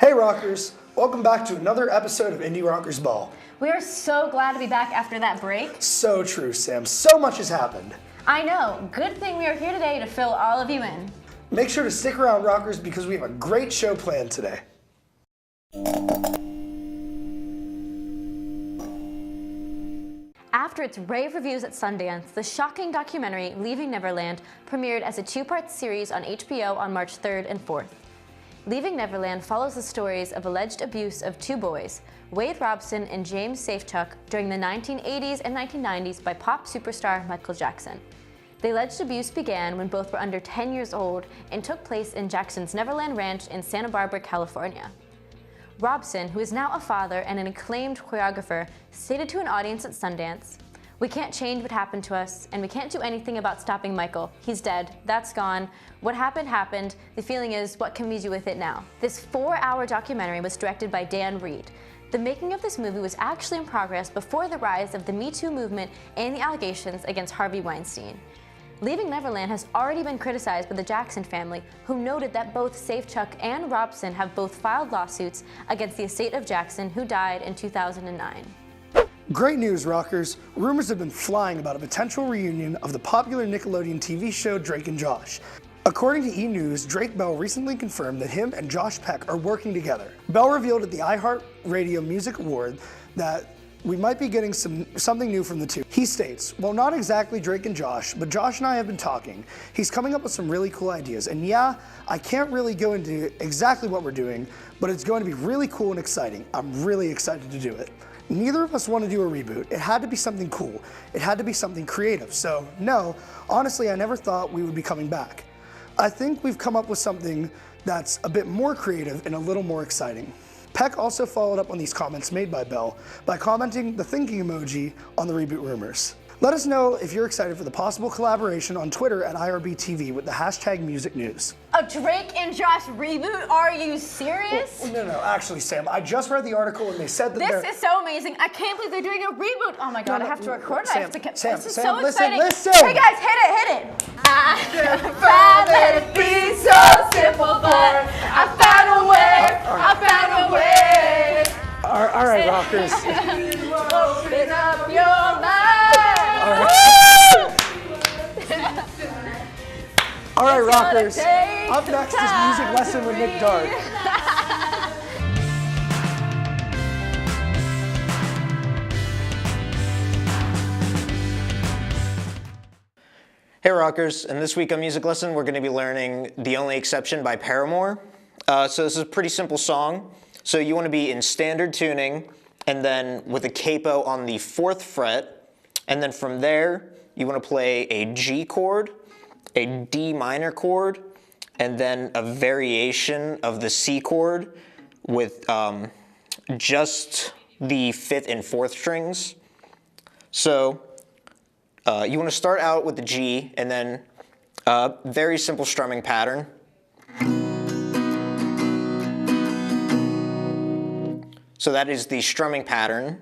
Hey Rockers, welcome back to another episode of Indie Rockers Ball. We are so glad to be back after that break. So true, Sam. So much has happened. I know. Good thing we are here today to fill all of you in. Make sure to stick around, Rockers, because we have a great show planned today. After its rave reviews at Sundance, the shocking documentary Leaving Neverland premiered as a two-part series on HBO on March 3rd and 4th. Leaving Neverland follows the stories of alleged abuse of two boys, Wade Robson and James Safechuck, during the 1980s and 1990s by pop superstar Michael Jackson. The alleged abuse began when both were under 10 years old and took place in Jackson's Neverland Ranch in Santa Barbara, California. Robson, who is now a father and an acclaimed choreographer, stated to an audience at Sundance, "We can't change what happened to us, and we can't do anything about stopping Michael. He's dead. That's gone. What happened, happened. The feeling is, what can we do with it now?" This 4-hour documentary was directed by Dan Reed. The making of this movie was actually in progress before the rise of the Me Too movement and the allegations against Harvey Weinstein. Leaving Neverland has already been criticized by the Jackson family, who noted that both Safechuck and Robson have both filed lawsuits against the estate of Jackson, who died in 2009. Great news, Rockers. Rumors have been flying about a potential reunion of the popular Nickelodeon TV show Drake and Josh. According to E! News, Drake Bell recently confirmed that him and Josh Peck are working together. Bell revealed at the iHeartRadio Music Award that we might be getting something new from the two. He states, "Well, not exactly Drake and Josh, but Josh and I have been talking. He's coming up with some really cool ideas. And yeah, I can't really go into exactly what we're doing, but it's going to be really cool and exciting. I'm really excited to do it." Neither of us want to do a reboot. It had to be something cool. It had to be something creative. So no, honestly, I never thought we would be coming back. I think we've come up with something that's a bit more creative and a little more exciting. Peck also followed up on these comments made by Bell by commenting the thinking emoji on the reboot rumors. Let us know if you're excited for the possible collaboration on Twitter at IUP-TV with the hashtag #MusicNews. A Drake and Josh reboot? Are you serious? No, actually, Sam, I just read the article and they said that This is so amazing. I can't believe they're doing a reboot. Oh my God, I have to record it. I have to Sam, this is Sam, so listen, exciting. listen. Hey guys, hit it. I let it be so simple, but I found a way. I found a way. All right, Rockers. Open up your mind. All right, Rockers. Up next is Music Lesson with Nick Dart. Hey Rockers, and this week on Music Lesson we're going to be learning The Only Exception by Paramore. So this is a pretty simple song. So you want to be in standard tuning and then with a capo on the 4th fret, and then from there you want to play a G chord, a D minor chord, and then a variation of the C chord with just the 5th and 4th strings. So you want to start out with the G and then a very simple strumming pattern. So that is the strumming pattern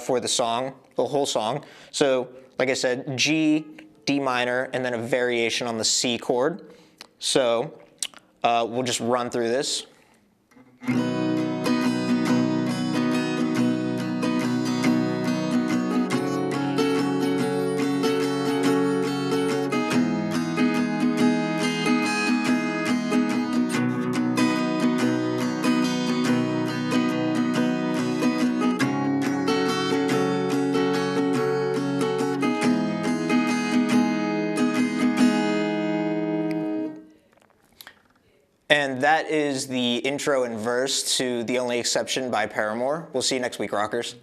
for the song, the whole song. So like I said, G, D minor, and then a variation on the C chord. So we'll just run through this. And that is the intro and verse to The Only Exception by Paramore. We'll see you next week, Rockers.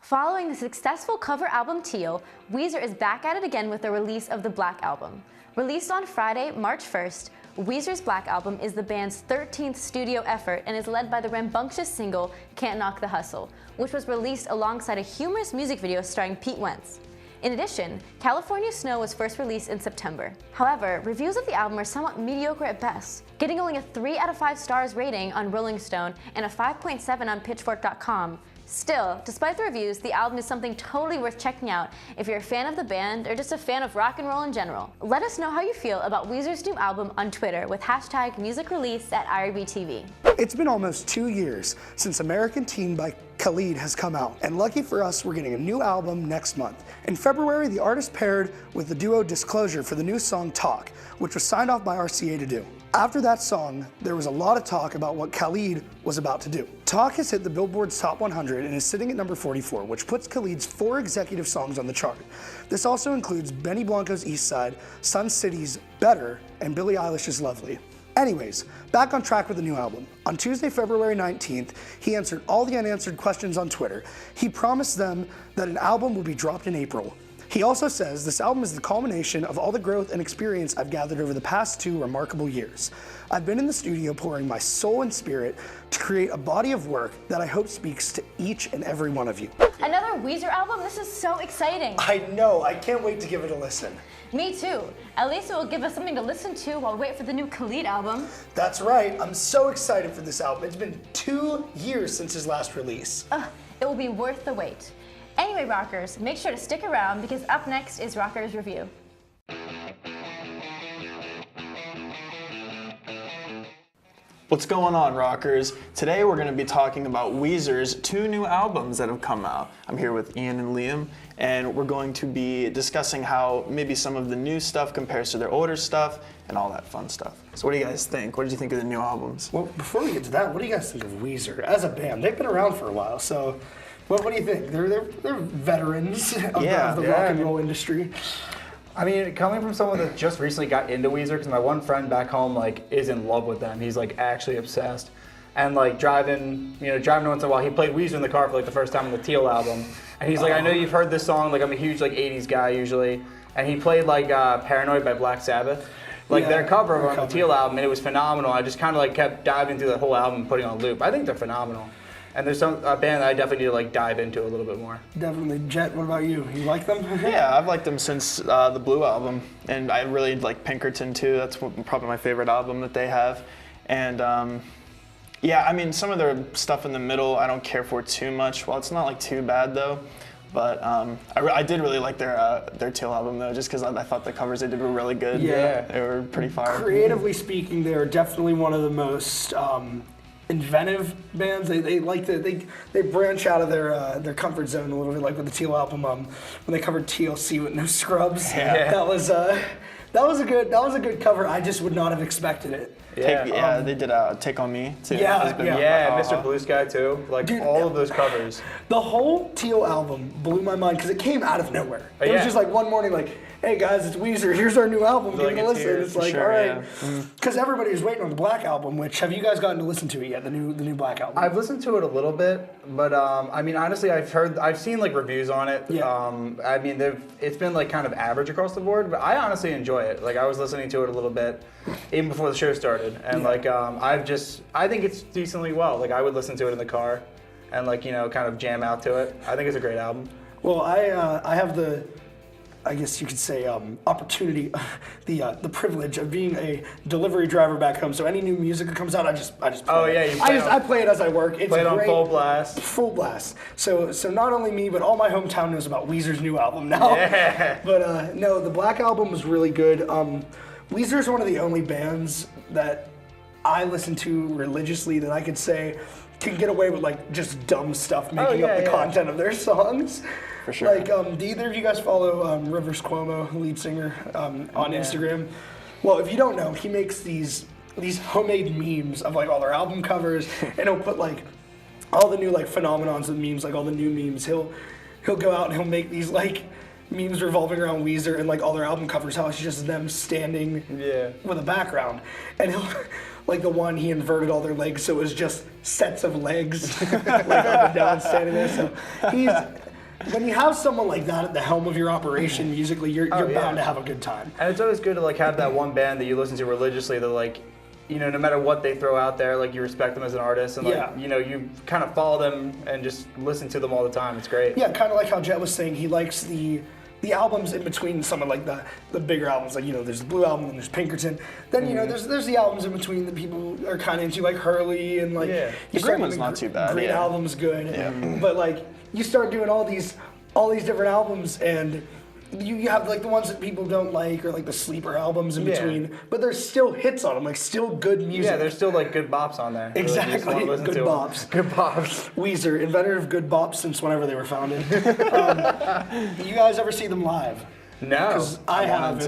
Following the successful cover album Teal, Weezer is back at it again with the release of the Black Album. Released on Friday, March 1st, Weezer's Black Album is the band's 13th studio effort and is led by the rambunctious single Can't Knock the Hustle, which was released alongside a humorous music video starring Pete Wentz. In addition, California Snow was first released in September. However, reviews of the album are somewhat mediocre at best, getting only a 3 out of 5 stars rating on Rolling Stone and a 5.7 on Pitchfork.com, Still, despite the reviews, the album is something totally worth checking out if you're a fan of the band or just a fan of rock and roll in general. Let us know how you feel about Weezer's new album on Twitter with hashtag musicrelease at IUP-TV. It's been almost 2 years since American Teen by Khalid has come out, and lucky for us, we're getting a new album next month. In February, the artist paired with the duo Disclosure for the new song Talk, which was signed off by RCA to do. After that song, there was a lot of talk about what Khalid was about to do. Talk has hit the Billboard's Top 100 and is sitting at number 44, which puts Khalid's 4 executive songs on the chart. This also includes Benny Blanco's East Side, Sun City's Better, and Billie Eilish's Lovely. Anyways, back on track with the new album. On Tuesday, February 19th, he answered all the unanswered questions on Twitter. He promised them that an album will be dropped in April. He also says, "This album is the culmination of all the growth and experience I've gathered over the past 2 remarkable years. I've been in the studio pouring my soul and spirit to create a body of work that I hope speaks to each and every one of you." Another Weezer album? This is so exciting. I know, I can't wait to give it a listen. Me too. At least it will give us something to listen to while we wait for the new Khalid album. That's right, I'm so excited for this album. It's been 2 years since his last release. It will be worth the wait. Anyway, rockers, make sure to stick around because up next is Rockers Review. What's going on, rockers? Today we're going to be talking about Weezer's 2 new albums that have come out. I'm here with Ian and Liam, and we're going to be discussing how maybe some of the new stuff compares to their older stuff and all that fun stuff. So what do you guys think? What did you think of the new albums? Well, before we get to that, what do you guys think of Weezer as a band? They've been around for a while, so what do you think? They're veterans of the rock and roll industry. I mean, coming from someone that just recently got into Weezer, because my one friend back home is in love with them. He's actually obsessed, and driving once in a while. He played Weezer in the car for the first time on the Teal album, and he's like, I know you've heard this song. I'm a huge '80s guy usually, and he played Paranoid by Black Sabbath. Their cover on the Teal album, and it was phenomenal. I just kind of kept diving through the whole album and putting it on loop. I think they're phenomenal. And there's a band that I definitely need to dive into a little bit more. Definitely. Jet, what about you? You like them? Yeah, I've liked them since the Blue album, and I really like Pinkerton too. That's probably my favorite album that they have. And yeah, I mean, some of their stuff in the middle I don't care for too much. Well, it's not too bad though. But I did really like their Teal album though, just because I thought the covers they did were really good. Yeah, they were pretty fire. Creatively speaking, they're definitely one of the most inventive bands. They branch out of their comfort zone a little bit, like with the Teal album when they covered TLC with no scrubs. Yeah. That was a good cover. I just would not have expected it. Yeah, they did Take On Me too. Mr. Blue Sky too. Dude, all of those covers. The whole Teal album blew my mind because it came out of nowhere. It was just one morning hey guys, it's Weezer, here's our new album, give it a listen. It's all right. Because everybody was waiting on the Black album, which, have you guys gotten to listen to it yet, the new Black album? I've listened to it a little bit, but I mean, honestly, I've seen reviews on it. Yeah. I mean, it's been kind of average across the board, but I honestly enjoy it. I was listening to it a little bit, even before the show started, and I think it's decently well. I would listen to it in the car, and kind of jam out to it. I think it's a great album. Well, I have the, I guess you could say, opportunity, the privilege of being a delivery driver back home. So any new music that comes out, I just play. Oh yeah, I play it as I work. It's play it on great, full blast. Full blast. So not only me, but all my hometown knows about Weezer's new album now. Yeah. But no, the Black album was really good. Weezer's one of the only bands that I listen to religiously that I could say can get away with just dumb stuff making up the content of their songs. For sure. Do either of you guys follow Rivers Cuomo, lead singer, on Instagram? Well, if you don't know, he makes these homemade memes of all their album covers, and he'll put all the new phenomenons of memes, all the new memes. He'll go out and he'll make these memes revolving around Weezer and all their album covers, how it's just them standing with a background. And he'll the one, he inverted all their legs, so it was just sets of legs up and down standing there. So when you have someone like that at the helm of your operation musically, you're bound to have a good time. And it's always good to have that one band that you listen to religiously that no matter what they throw out there, you respect them as an artist, and you kind of follow them and just listen to them all the time. It's great. Yeah, kind of like how Jet was saying, he likes the the albums in between some of like the bigger albums, like there's the Blue album and there's Pinkerton. Then there's the albums in between that people are kind of into, like Hurley and like the Green one's not too bad. Green album's good, but like you start doing all these different albums and. You have like the ones that people don't like or like the sleeper albums in between, but there's still hits on them, like still good music. Yeah, there's still like good bops on there. Exactly, Really good bops. Good bops. Weezer, inventor of good bops since whenever they were founded. You guys ever see them live? No. Because I have.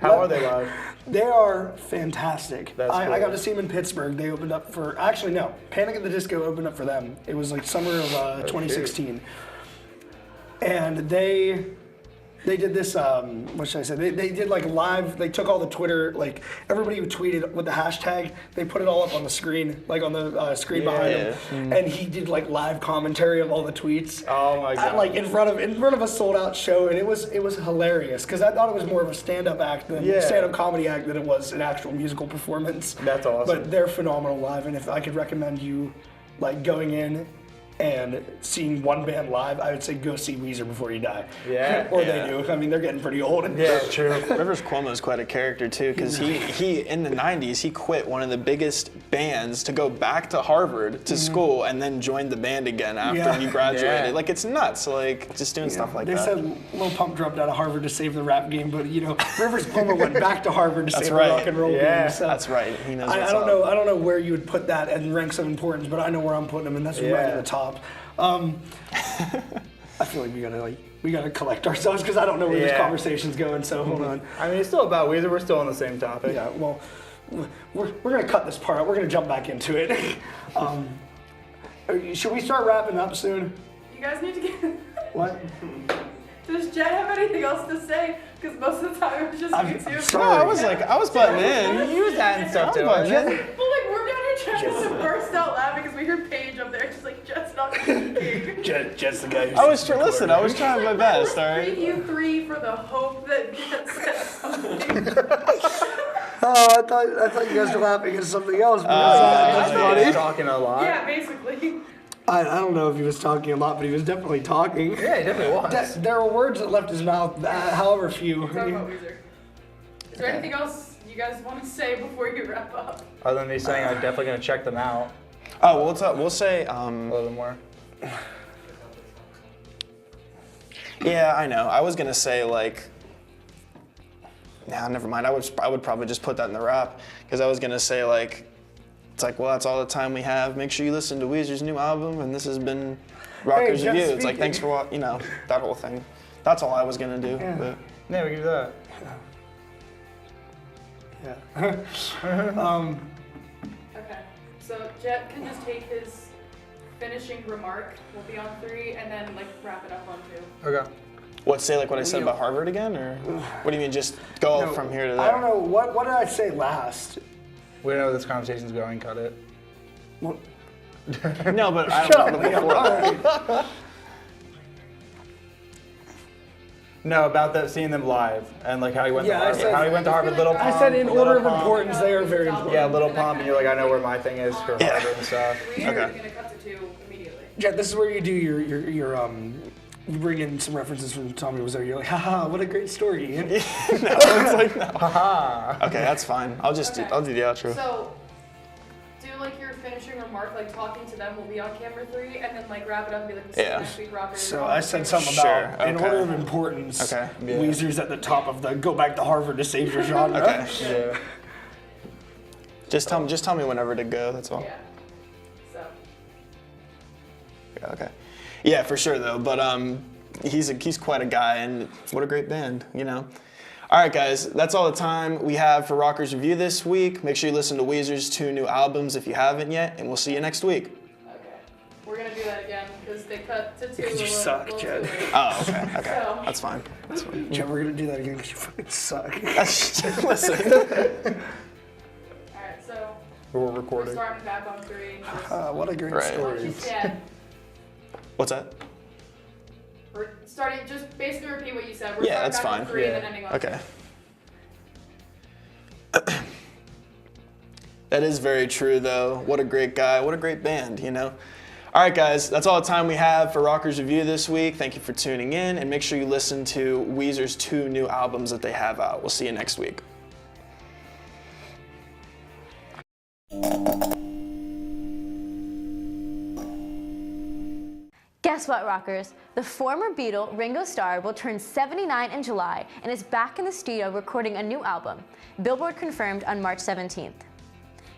How are they live? They are fantastic. That's I cool. got to see them in Pittsburgh. They opened up for, actually no, Panic at the Disco opened up for them. It was like summer of 2016. And they did this, what should I say? They did like live, they took all the Twitter, like everybody who tweeted with the hashtag, they put it all up on the screen, like on the screen behind him. And he did like live commentary of all the tweets. Oh my God. Like in front of a sold out show, and it was hilarious because I thought it was more of a stand-up act than stand-up comedy act than it was an actual musical performance. That's awesome. But they're phenomenal live, and if I could recommend you like going in and seeing one band live, I would say go see Weezer before you die. Yeah. Or they do. I mean, they're getting pretty old. Yeah, true. Rivers Cuomo is quite a character too, because he in the '90s he quit one of the biggest bands to go back to Harvard to school and then joined the band again after he graduated. Yeah. Like it's nuts, like just doing stuff like they that. said Lil Pump dropped out of Harvard to save the rap game, but Rivers Cuomo went back to Harvard to save the rock and roll game. So that's right. He knows. I don't know. I don't know where you would put that in ranks of importance, but I know where I'm putting him, and that's right at the top. I feel like we gotta collect ourselves because I don't know where this conversation's going. So hold on. I mean, it's still about Weezer. We're still on the same topic. Yeah. Well, we're gonna cut this part out. We're gonna jump back into it. Should we start wrapping up soon? You guys need to get. What? Does Jen have anything else to say? Because most of the time it's just you two. sorry. I was butting in. You was adding stuff to it. Well, like we're down here trying to burst out laughing because we heard Paige up there. She's like, Jet's not speaking. Jet's the guy who's I was trying my best. All right. Preview 3 for the hope that Jet says something. Oh, I thought you guys were laughing at something else. But That's funny. Talking a lot. Yeah, basically. I don't know if he was talking a lot, but he was definitely talking. Yeah, he definitely was. There were words that left his mouth, however few. Talk about Weezer. Is there anything else you guys want to say before you wrap up? Other than me saying I'm definitely gonna check them out Oh, we'll say. a little bit more. Yeah, I know. I was gonna say like. Nah, never mind. I would probably just put that in the wrap because I was gonna say like. It's like, well, that's all the time we have. Make sure you listen to Weezer's new album, and this has been Rockers Jet Review. It's like, speaking. thanks for that whole thing. That's all I was gonna do. Yeah. But. Yeah, we can do that. Okay. So Jet can just take his finishing remark. We'll be on 3 and then like wrap it up on 2. Okay. What, say like what I said about Harvard again, or what do you mean just go No, from here to there? I don't know. What did I say last? We know where this conversation's going. Cut it. Well, No, but I shut don't up, know Liam. before. All right. No, about that seeing them live and like how he went Yeah, to I Harvard. said- How he went to Harvard. Little I Pump. said in order of Little Pump. importance, they are very important. Yeah, Little Pump, and you're like, I know where my thing is for Harvard and stuff. 3 Okay. We're gonna cut to 2 immediately. Jet, this is where you do your you bring in some references from Tommy Wiseau. You're like, haha, what a great story, Ian. It's like, no. Haha. Okay, that's fine. I'll do the outro. So, do like your finishing remark, like talking to them. We'll be on camera 3, and then like wrap it up and be like, "This is next week, Rockers." So I said something Sure, about, in okay. order of importance, Okay. Yeah. Weezer's at the top of the go back to Harvard to save your genre. Okay. Yeah. Just tell me whenever to go. That's all. Yeah. So. Yeah, okay. Yeah, for sure though. But he's quite a guy, and what a great band, you know. All right, guys, that's all the time we have for Rockers Review this week. Make sure you listen to Weezer's 2 new albums if you haven't yet, and we'll see you next week. Okay. We're gonna do that again because they cut to 2. You suck, Jed. Oh, okay, okay, So- that's fine. That's fine. Jet, we're gonna do that again because you fucking suck. Listen. Alright, so We're we're recording. starting back on 3. What a great Right. story. Just said. What's that? We're starting. Just basically repeat what you said. We're Yeah, starting that's back fine. on 3 and Yeah. then ending on Okay. That is very true, though. What a great guy. What a great band, you know? All right, guys, that's all the time we have for Rockers Review this week. Thank you for tuning in, and make sure you listen to Weezer's 2 new albums that they have out. We'll see you next week. Guess what, rockers? The former Beatle, Ringo Starr, will turn 79 in July and is back in the studio recording a new album, Billboard confirmed on March 17th.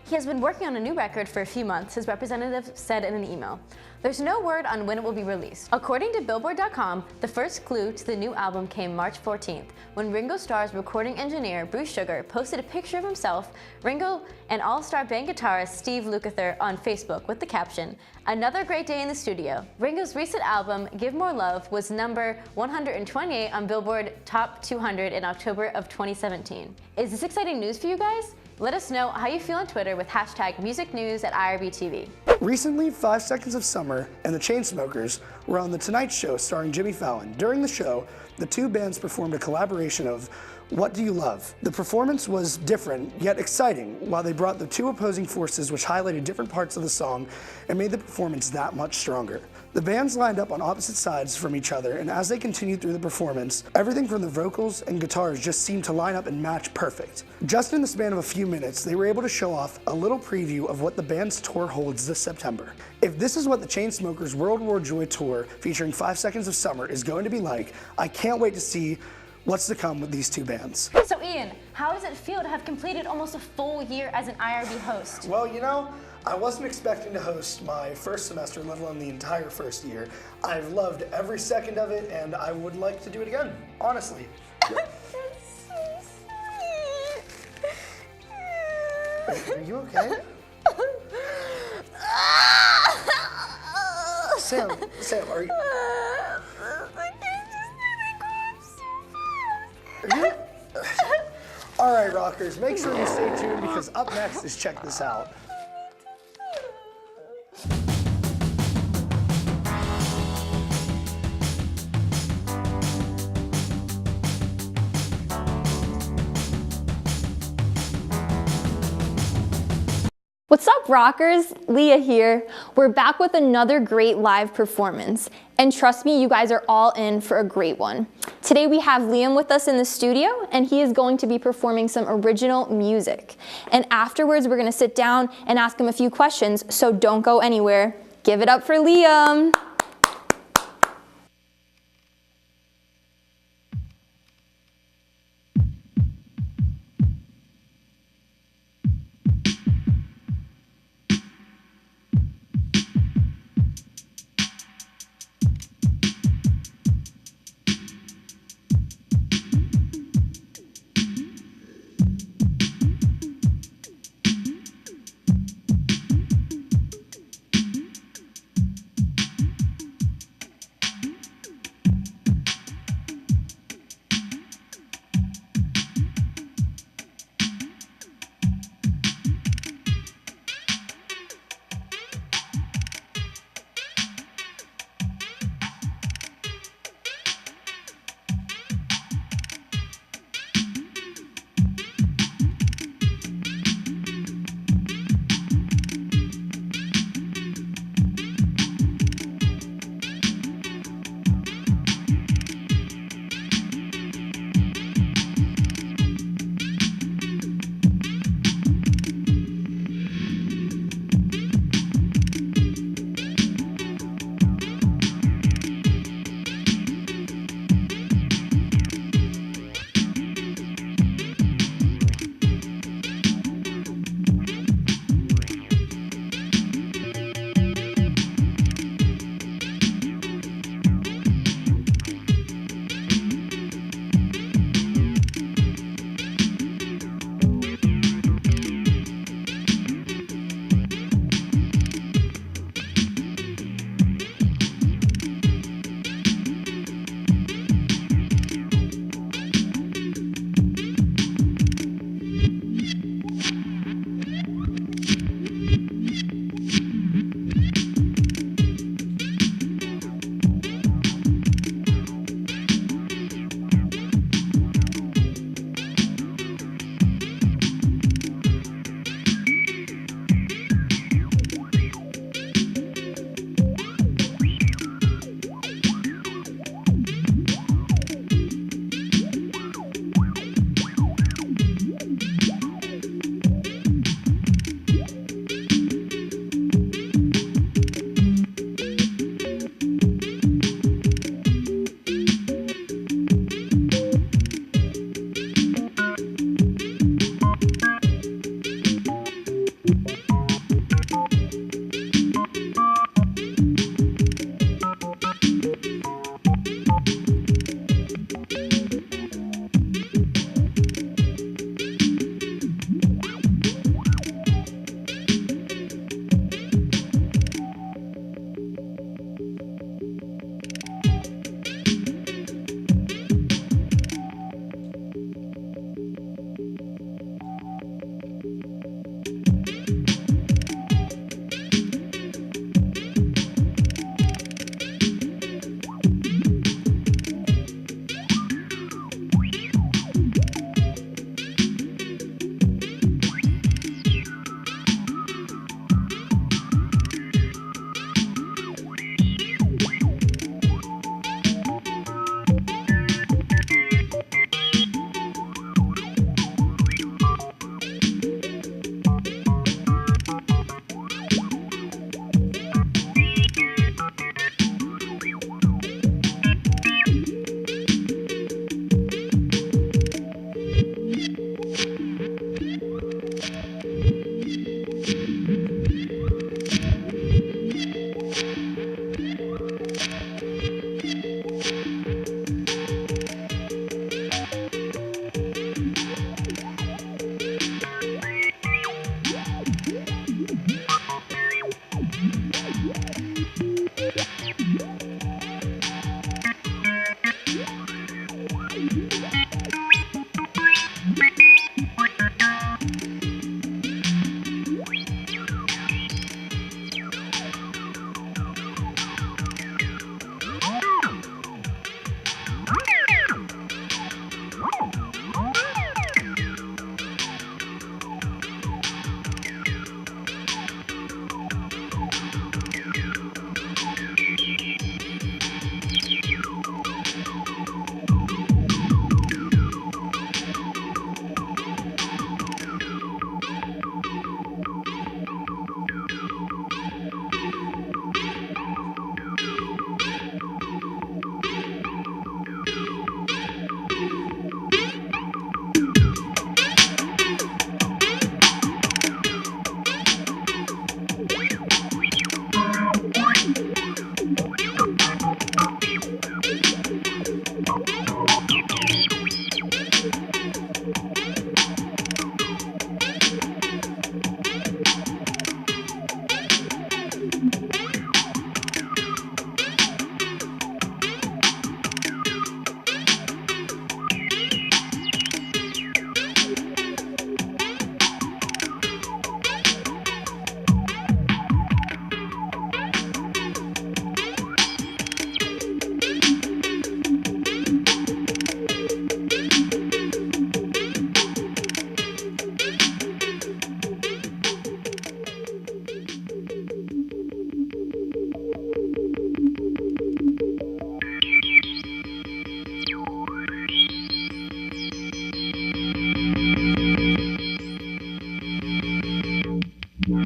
He has been working on a new record for a few months, his representative said in an email. There's no word on when it will be released. According to Billboard.com, the first clue to the new album came March 14th, when Ringo Starr's recording engineer, Bruce Sugar, posted a picture of himself, Ringo, and all-star band guitarist Steve Lukather on Facebook with the caption, "Another great day in the studio." Ringo's recent album, Give More Love, was number 128 on Billboard Top 200 in October of 2017. Is this exciting news for you guys? Let us know how you feel on Twitter with hashtag musicnews at IRB-TV. Recently, 5 Seconds of Summer and the Chainsmokers were on The Tonight Show starring Jimmy Fallon. During the show, the two bands performed a collaboration of What Do You Love? The performance was different, yet exciting, while they brought the two opposing forces which highlighted different parts of the song and made the performance that much stronger. The bands lined up on opposite sides from each other, and as they continued through the performance, everything from the vocals and guitars just seemed to line up and match perfect. Just in the span of a few minutes, they were able to show off a little preview of what the band's tour holds this September. If this is what the Chainsmokers World War Joy Tour featuring 5 Seconds of Summer is going to be like, I can't wait to see what's to come with these two bands. So Ian, how does it feel to have completed almost a full year as an IRB host? Well, you know, I wasn't expecting to host my first semester, let alone the entire first year. I've loved every second of it, and I would like to do it again, honestly. Are you okay? Sam, are you? Are you? All right, rockers, make sure you stay tuned because up next is Check This Out. What's up, rockers? Leah here. We're back with another great live performance. And trust me, you guys are all in for a great one. Today we have Liam with us in the studio, and he is going to be performing some original music. And afterwards, we're gonna sit down and ask him a few questions, so don't go anywhere. Give it up for Liam. Hey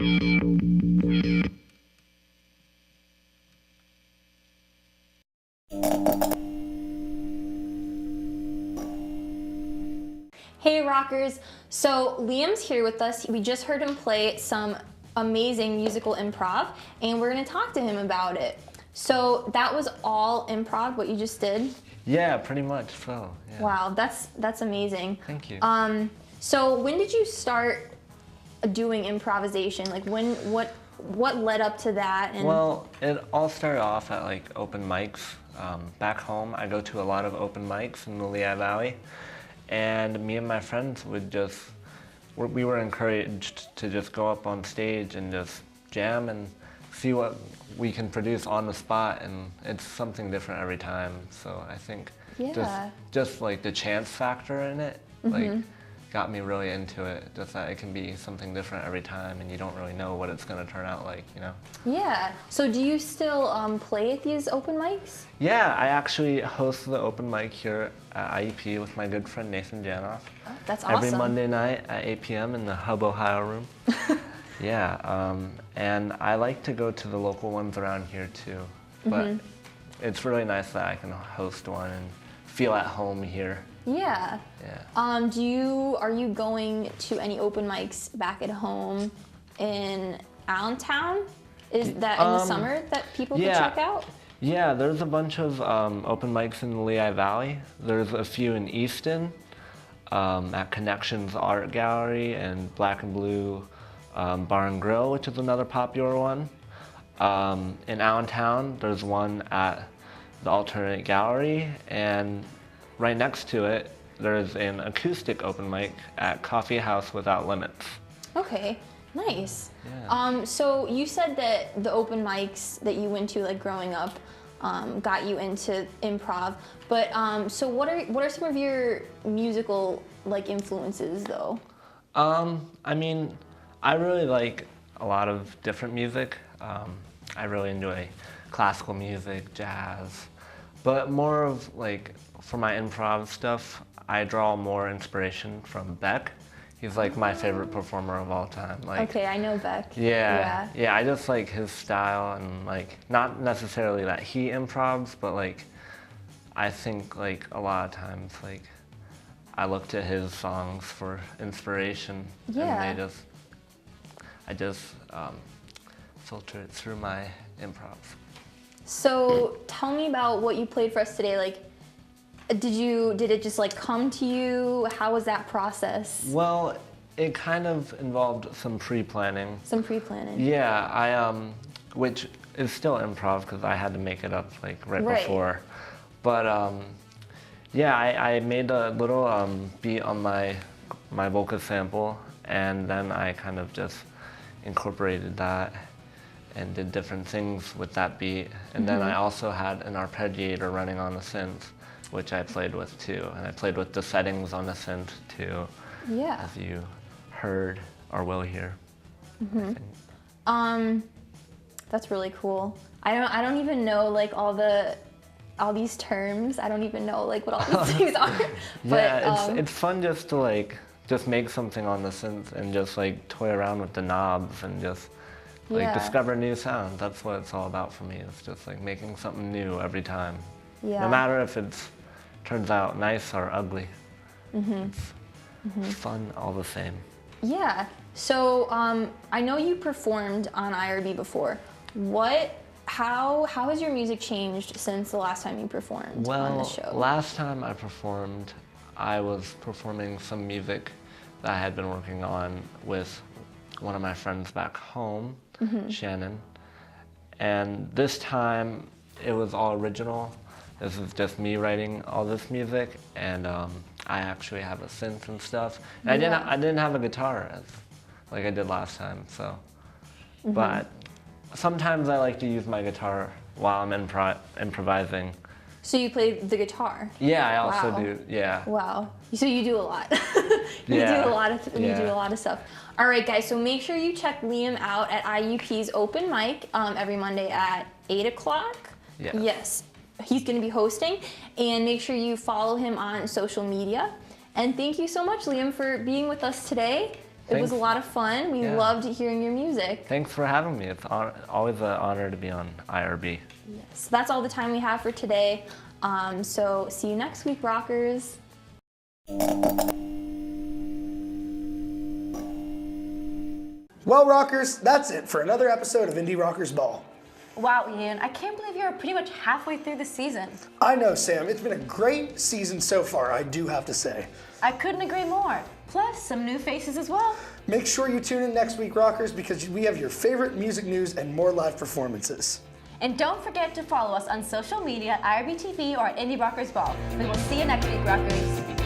rockers, so Liam's here with us. We just heard him play some amazing musical improv and we're gonna talk to him about it. So that was all improv, what you just did? Yeah, pretty much so. Yeah. Wow, that's amazing. Thank you. So when did you start doing improvisation? Like what led up to that? And Well, it all started off at like open mics. Back home, I go to a lot of open mics in the Lehigh Valley. And me and my friends we were encouraged to just go up on stage and just jam and see what we can produce on the spot, and it's something different every time. So I think just like the chance factor in it, like got me really into it. Just that it can be something different every time, and you don't really know what it's gonna turn out like, you know? Yeah. So do you still play at these open mics? Yeah, I actually host the open mic here at IUP with my good friend Nathan Janoff. Oh, that's awesome. Every Monday night at 8 p.m. in the Hub Ohio room. Yeah, and I like to go to the local ones around here too. But it's really nice that I can host one and feel at home here. Yeah. Yeah. Are you going to any open mics back at home in Allentown? Is that in the summer that people can check out? Yeah, there's a bunch of open mics in the Lehigh Valley. There's a few in Easton, at Connections Art Gallery and Black and Blue Bar and Grill, which is another popular one. In Allentown, there's one at the Alternate Gallery, and right next to it, there's an acoustic open mic at Coffee House Without Limits. Okay, nice. Yeah. So you said that the open mics that you went to, like growing up, got you into improv. But so what are some of your musical like influences though? I mean, I really like a lot of different music. I really enjoy classical music, jazz, but more of like for my improv stuff, I draw more inspiration from Beck. He's like my favorite performer of all time. Like, okay, I know Beck. Yeah, I just like his style, and like not necessarily that he improvs, but like I think like a lot of times like I look to his songs for inspiration, and I just filter it through my improv. So tell me about what you played for us today. Like, did it just like come to you? How was that process? Well, it kind of involved some pre-planning. Some pre-planning. Yeah, which is still improv because I had to make it up like right before. But yeah, I made a little beat on my vocal sample, and then I kind of just incorporated that and did different things with that beat. And then I also had an arpeggiator running on the synth, which I played with too. And I played with the settings on the synth too, as you heard or will hear. That's really cool. I don't even know like all these terms. I don't even know like what all these things are. But, yeah, it's fun just to like just make something on the synth and just like toy around with the knobs and just like discover new sounds. That's what it's all about for me. It's just like making something new every time. Yeah. No matter if it turns out nice or ugly. It's fun all the same. Yeah. So I know you performed on IRB before. How has your music changed since the last time you performed on the show? Last time I performed, I was performing some music that I had been working on with one of my friends back home, Shannon. And this time it was all original. This is just me writing all this music, and I actually have a synth and stuff. And I didn't have a guitar like I did last time, so. But sometimes I like to use my guitar while I'm improvising. So you play the guitar? Yeah, I also do. Yeah. Wow. So you do a lot. You do a lot of stuff. All right, guys. So make sure you check Liam out at IUP's open mic every Monday at 8 o'clock. Yeah. Yes. He's going to be hosting, and make sure you follow him on social media. And thank you so much, Liam, for being with us today. It was a lot of fun. We Yeah. loved hearing your music. Thanks for having me. It's always an honor to be on IRB. So that's all the time we have for today. So see you next week, Rockers. Well, Rockers, that's it for another episode of Indie Rockers Ball. Wow, Ian, I can't believe you're pretty much halfway through the season. I know, Sam. It's been a great season so far, I do have to say. I couldn't agree more. Plus, some new faces as well. Make sure you tune in next week, Rockers, because we have your favorite music news and more live performances. And don't forget to follow us on social media, IUP-TV or at Indie Rockers Ball. We will see you next week, Rockers.